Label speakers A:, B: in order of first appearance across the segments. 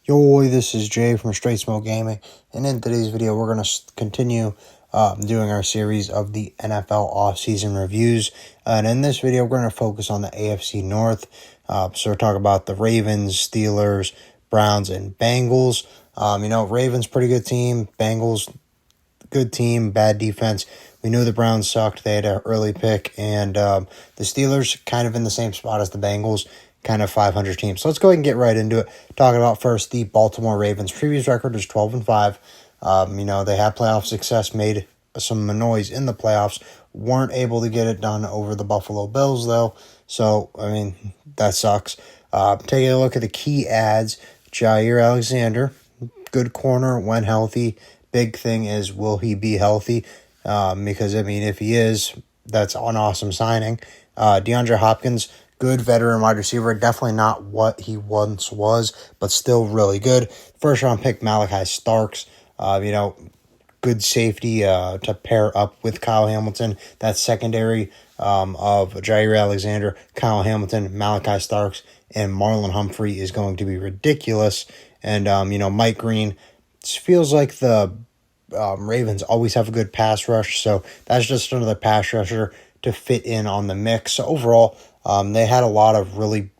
A: Yo, this is Jay from Straight Smoke Gaming, and in today's video, we're going to continue doing our series of the NFL offseason reviews. And in this video, we're going to focus on the AFC North. So we're talking about the Ravens, Steelers, Browns, and Bengals. Ravens, pretty good team. Bengals, good team, bad defense. We knew the Browns sucked. They had an early pick, and the Steelers kind of in the same spot as the Bengals, kind of 500 teams. So let's go ahead and get right into it. Talking about first the Baltimore Ravens. Previous record was 12-5. They had playoff success, made some noise in the playoffs. Weren't able to get it done over the Buffalo Bills, though. So, that sucks. Taking a look at the key adds, Jair Alexander, good corner when healthy. Big thing is, will he be healthy? Because, if he is, that's an awesome signing. DeAndre Hopkins, good veteran wide receiver. Definitely not what he once was, but still really good. First round pick, Malachi Starks. Good safety to pair up with Kyle Hamilton. That secondary of Jair Alexander, Kyle Hamilton, Malachi Starks, and Marlon Humphrey is going to be ridiculous. And, Mike Green, feels like the Ravens always have a good pass rush, so that's just another pass rusher to fit in on the mix. So overall, they had a lot of really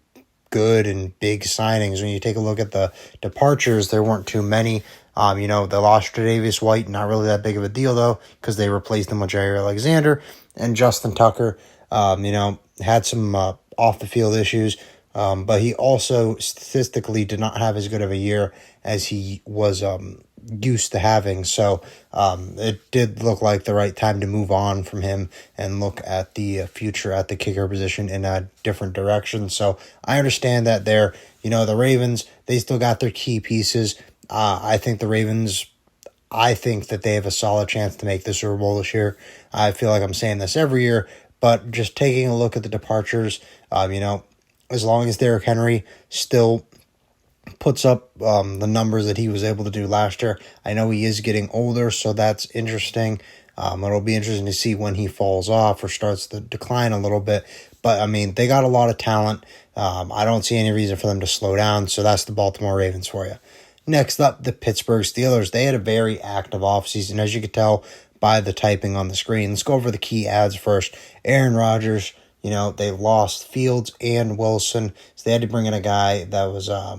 A: good and big signings. When you take a look at the departures, there weren't too many. They lost Tre'Davious White, not really that big of a deal, though, because they replaced him with Jair Alexander. And Justin Tucker, had some off-the-field issues, but he also statistically did not have as good of a year as he was used to having. So it did look like the right time to move on from him and look at the future at the kicker position in a different direction. So I understand that the Ravens, they still got their key pieces. I think that they have a solid chance to make the Super Bowl this year. I feel like I'm saying this every year, but just taking a look at the departures, as long as Derrick Henry still puts up the numbers that he was able to do last year. I know he is getting older, so that's interesting. It'll be interesting to see when he falls off or starts to decline a little bit. But, they got a lot of talent. I don't see any reason for them to slow down, so that's the Baltimore Ravens for you. Next up, the Pittsburgh Steelers. They had a very active offseason, as you could tell by the typing on the screen. Let's go over the key adds first. Aaron Rodgers. They lost Fields and Wilson, so they had to bring in a guy that was, a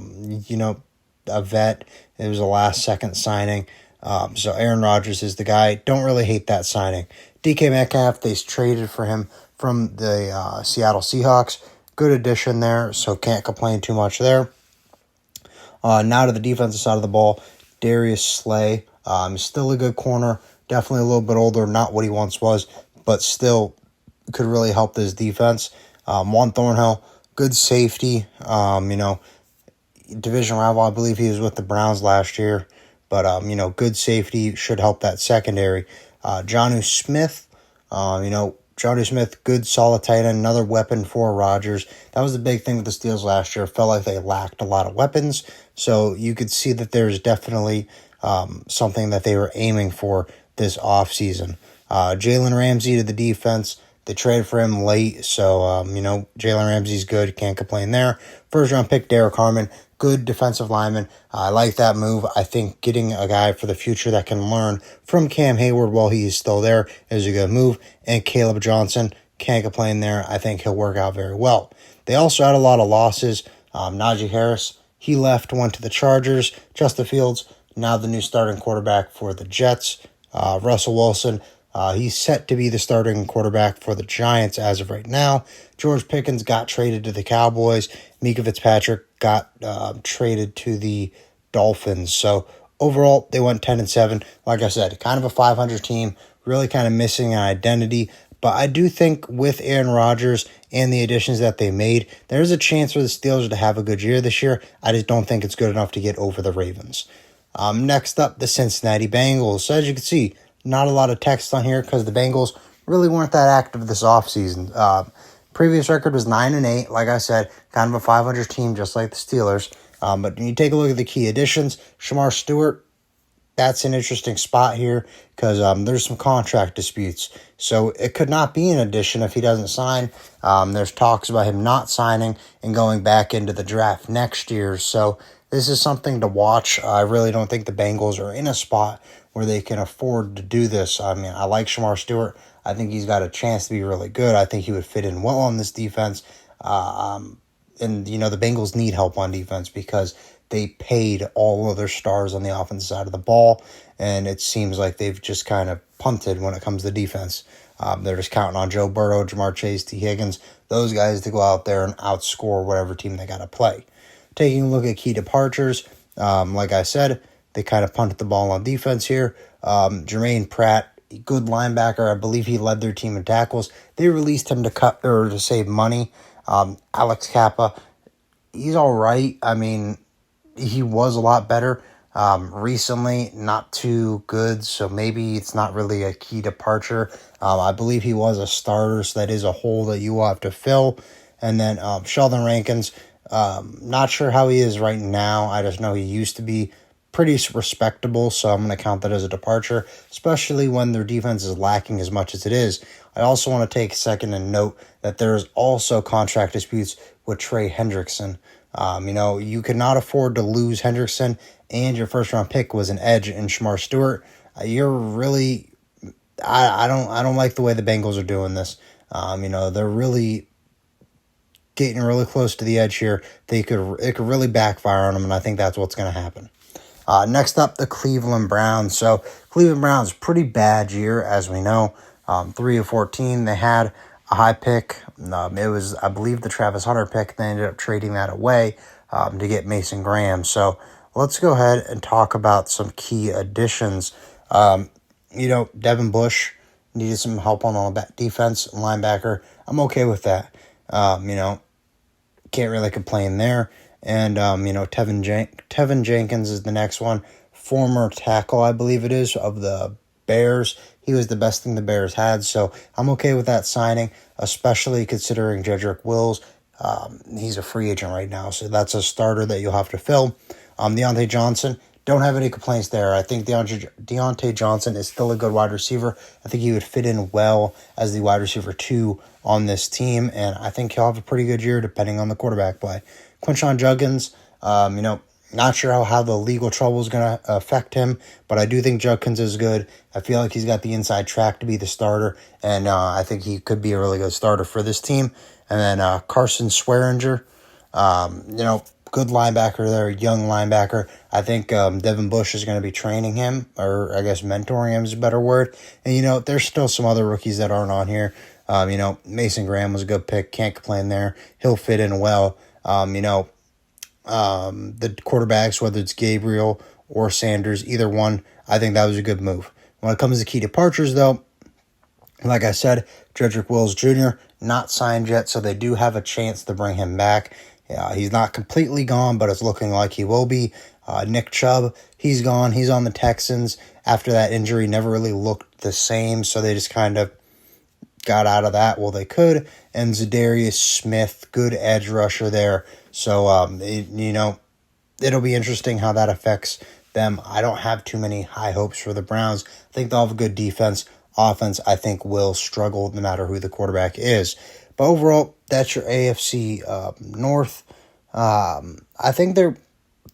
A: vet. It was a last-second signing. So Aaron Rodgers is the guy. Don't really hate that signing. DK Metcalf, they traded for him from the Seattle Seahawks. Good addition there, so can't complain too much there. Now to the defensive side of the ball, Darius Slay. Still a good corner. Definitely a little bit older, not what he once was, but still could really help this defense. Juan Thornhill, good safety. Division rival, I believe he was with the Browns last year. But, good safety should help that secondary. Jonnu Smith, Jonnu Smith, good solid tight end, another weapon for Rodgers. That was the big thing with the Steelers last year. It felt like they lacked a lot of weapons. So you could see that there's definitely something that they were aiming for this offseason. Jalen Ramsey to the defense. They traded for him late, so, Jalen Ramsey's good. Can't complain there. First-round pick, Derek Harmon. Good defensive lineman. I like that move. I think getting a guy for the future that can learn from Cam Hayward while he is still there is a good move. And Caleb Johnson, can't complain there. I think he'll work out very well. They also had a lot of losses. Najee Harris, he left, went to the Chargers. Justin Fields, now the new starting quarterback for the Jets. Russell Wilson, he's set to be the starting quarterback for the Giants as of right now. George Pickens got traded to the Cowboys. Mika Fitzpatrick got traded to the Dolphins. So overall, they went 10-7. Like I said, kind of a 500 team, really kind of missing an identity. But I do think with Aaron Rodgers and the additions that they made, there's a chance for the Steelers to have a good year this year. I just don't think it's good enough to get over the Ravens. Next up, the Cincinnati Bengals. So as you can see, not a lot of text on here because the Bengals really weren't that active this offseason. Previous record was 9-8. Like I said, kind of a 500 team just like the Steelers. But when you take a look at the key additions, Shamar Stewart, that's an interesting spot here because there's some contract disputes. So it could not be an addition if he doesn't sign. There's talks about him not signing and going back into the draft next year. So this is something to watch. I really don't think the Bengals are in a spot where they can afford to do this. I mean, I like Shamar Stewart. I think he's got a chance to be really good. I think he would fit in well on this defense. And, the Bengals need help on defense because they paid all of their stars on the offensive side of the ball, and it seems like they've just kind of punted when it comes to defense. They're just counting on Joe Burrow, Jamar Chase, T. Higgins, those guys to go out there and outscore whatever team they got to play. Taking a look at key departures, like I said, they kind of punted the ball on defense here. Jermaine Pratt, good linebacker. I believe he led their team in tackles. They released him to save money. Alex Kappa, he's all right. I mean, he was a lot better recently, not too good, so maybe it's not really a key departure. I believe he was a starter, so that is a hole that you will have to fill. And then Sheldon Rankins, not sure how he is right now. I just know he used to be pretty respectable, so I'm going to count that as a departure, especially when their defense is lacking as much as it is. I also want to take a second and note that there is also contract disputes with Trey Hendrickson. You cannot afford to lose Hendrickson, and your first-round pick was an edge in Shamar Stewart. You're really, I don't like the way the Bengals are doing this. They're really getting really close to the edge here. It could really backfire on them, and I think that's what's going to happen. Next up, the Cleveland Browns. So Cleveland Browns, pretty bad year, as we know. 3-14. They had a high pick. It was, I believe, the Travis Hunter pick. They ended up trading that away to get Mason Graham. So let's go ahead and talk about some key additions. Devin Bush needed some help on the defense, linebacker. I'm okay with that. Can't really complain there. And, Tevin Jenkins is the next one. Former tackle, I believe it is, of the Bears. He was the best thing the Bears had, so I'm okay with that signing, especially considering Jedrick Wills. He's a free agent right now, so that's a starter that you'll have to fill. Deontay Johnson, don't have any complaints there. I think Deontay Johnson is still a good wide receiver. I think he would fit in well as the wide receiver 2 on this team, and I think he'll have a pretty good year depending on the quarterback play. Quinshon Judkins, not sure how the legal trouble is going to affect him, but I do think Judkins is good. I feel like he's got the inside track to be the starter, and I think he could be a really good starter for this team. And then Carson Swearinger, good linebacker there, young linebacker. I think Devin Bush is going to be training him, or I guess mentoring him is a better word. And, there's still some other rookies that aren't on here. Mason Graham was a good pick. Can't complain there. He'll fit in well. The quarterbacks, whether it's Gabriel or Sanders, either one, I think that was a good move. When it comes to key departures, though, like I said, Jedrick Wills Jr., not signed yet, so they do have a chance to bring him back. He's not completely gone, but it's looking like he will be. Nick Chubb, he's gone. He's on the Texans. After that injury, never really looked the same, so they just kind of got out of that. Well, they could. And Zadarius Smith, good edge rusher there. So, it'll be interesting how that affects them. I don't have too many high hopes for the Browns. I think they'll have a good defense. Offense, I think, will struggle no matter who the quarterback is. But overall, that's your AFC North. I think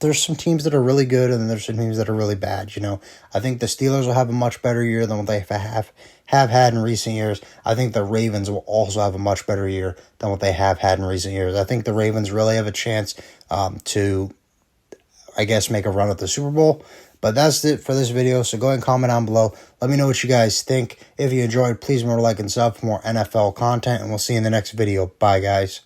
A: there's some teams that are really good, and then there's some teams that are really bad. I think the Steelers will have a much better year than what they have had in recent years. I think the Ravens will also have a much better year than what they have had in recent years. I think the Ravens really have a chance to, I guess, make a run at the Super Bowl. But that's it for this video, so go ahead and comment down below. Let me know what you guys think. If you enjoyed, please remember to like and sub for more NFL content, and we'll see you in the next video. Bye, guys.